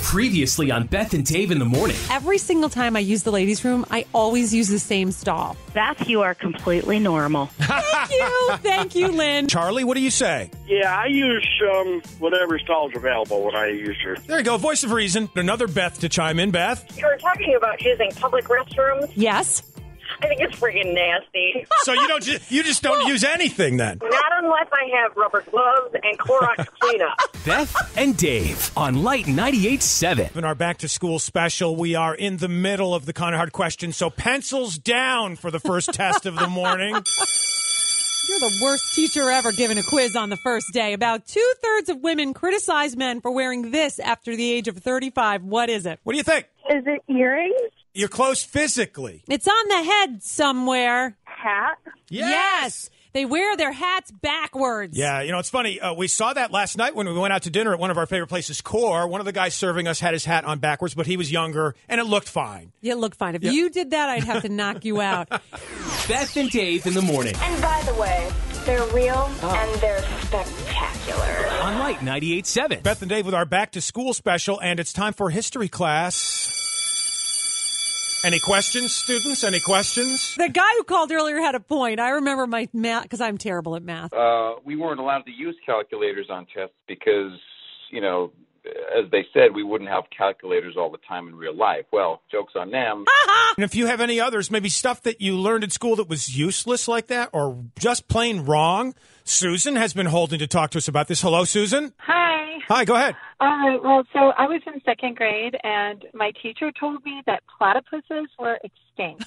Previously on Beth and Dave in the morning. Every single time I use the ladies' room, I always use the same stall. Beth, you are completely normal. Thank you. Thank you, Lynn. Charlie, what do you say? Yeah, I use whatever stall's available when I use her. There you go. Voice of reason. Another Beth to chime in. Beth? You were talking about using public restrooms. Yes. I think it's freaking nasty. So you just don't use anything then? Not unless I have rubber gloves and Clorox cleanup. Beth and Dave on Light 98.7. In our back to school special, we are in the middle of the kind of hard question. So pencils down for the first test of the morning. You're the worst teacher ever given a quiz on the first day. About 2/3 of women criticize men for wearing this after the age of 35. What is it? What do you think? Is it earrings? You're close physically. It's on the head somewhere. Hat? Yes. They wear their hats backwards. Yeah, it's funny. We saw that last night when we went out to dinner at one of our favorite places, Core. One of the guys serving us had his hat on backwards, but he was younger, and it looked fine. Yeah, it looked fine. If you did that, I'd have to knock you out. Beth and Dave in the morning And by the way, they're real and they're spectacular. on Light 98.7. Beth and Dave with our back to school special, and it's time for history class. Any questions, students? Any questions? The guy who called earlier had a point. I remember my math, because I'm terrible at math. We weren't allowed to use calculators on tests because, as they said, we wouldn't have calculators all the time in real life. Well, joke's on them. And if you have any others, maybe stuff that you learned at school that was useless like that or just plain wrong, Susan has been holding to talk to us about this. Hello, Susan. Hi. Hi, go ahead. So I was in second grade, and my teacher told me that platypuses were extinct.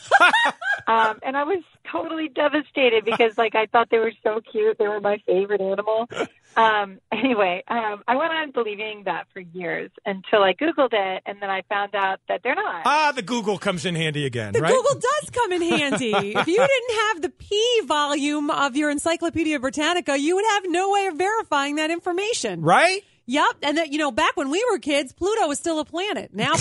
And I was totally devastated because, I thought they were so cute. They were my favorite animal. Anyway, I went on believing that for years until I Googled it, and then I found out that they're not. The Google comes in handy again, The right? Google does come in handy. If you didn't have the P volume of your Encyclopedia Britannica, you would have no way of verifying that information. Right? Yep. And that, back when we were kids, Pluto was still a planet. Now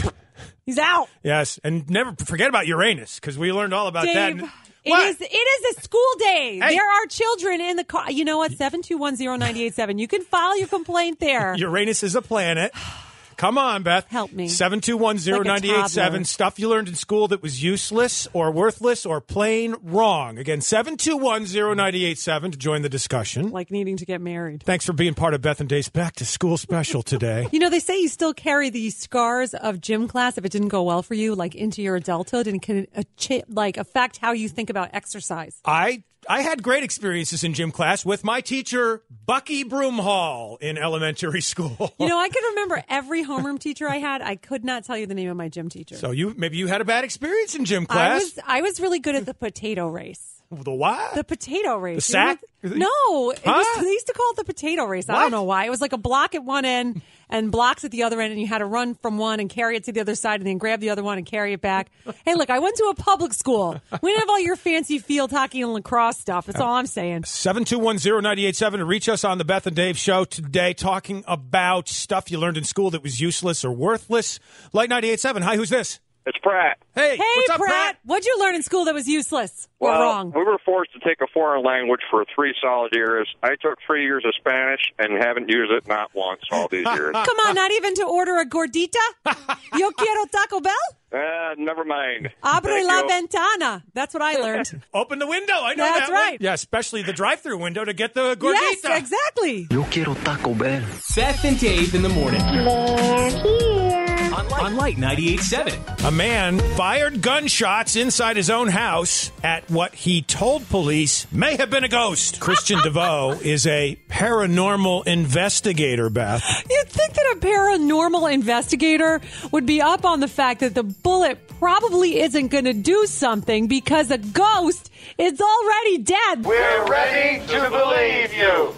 he's out. Yes, and never forget about Uranus, because we learned all about Dave, that. It is a school day. Hey. There are children in the car. You know what? 7210987. You can file your complaint there. Uranus is a planet. Come on, Beth. Help me. 7210987. Like Stuff you learned in school that was useless or worthless or plain wrong. Again, 7210987 to join the discussion. Like needing to get married. Thanks for being part of Beth and Dave's Back to School special today. They say you still carry the scars of gym class if it didn't go well for you, into your adulthood, and can affect how you think about exercise. I had great experiences in gym class with my teacher, Bucky Broomhall, in elementary school. I can remember every homeroom teacher I had. I could not tell you the name of my gym teacher. So maybe you had a bad experience in gym class. I was really good at the potato race. The what? The potato race. The sack? No. They used to call it the potato race. What? I don't know why. It was like a block at one end and blocks at the other end, and you had to run from one and carry it to the other side and then grab the other one and carry it back. Hey, look, I went to a public school. We didn't have all your fancy field hockey and lacrosse stuff. That's all I'm saying. 7210987 to reach us on the Beth and Dave show today, talking about stuff you learned in school that was useless or worthless. Light 98.7. Hi, who's this? It's Pratt. Hey, what's up, Pratt? What'd you learn in school that was useless or wrong? We were forced to take a foreign language for 3 solid years. I took 3 years of Spanish and haven't used it not once all these years. Come on, not even to order a gordita? Yo quiero Taco Bell? Never mind. Abre Thank la you. ventana. That's what I learned. Open the window. I know That's that right. one. Yeah, especially the drive-through window to get the gordita. Yes, exactly. Yo quiero Taco Bell. Beth and Dave in the morning on Light 98.7. A man fired gunshots inside his own house at what he told police may have been a ghost. Christian DeVoe is a paranormal investigator, Beth. You'd think that a paranormal investigator would be up on the fact that the bullet probably isn't going to do something because a ghost is already dead. We're ready to believe you.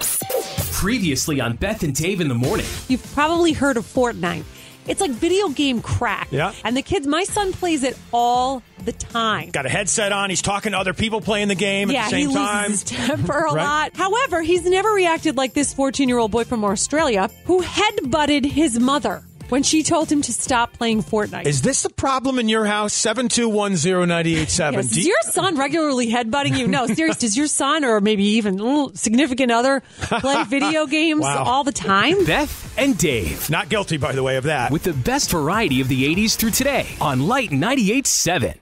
Previously on Beth and Dave in the morning. You've probably heard of Fortnite. It's like video game crack. Yeah. And my son plays it all the time. Got a headset on. He's talking to other people playing the game at the same he time. loses his temper a Right. lot. However, he's never reacted like this 14-year-old boy from Australia who headbutted his mother. when she told him to stop playing Fortnite. Is this a problem in your house? 7210987. Yes. Is your son regularly headbutting you? No, serious. Does your son or maybe even significant other play video games all the time? Beth and Dave. Not guilty, by the way, of that. With the best variety of the 80s through today on Light 98.7.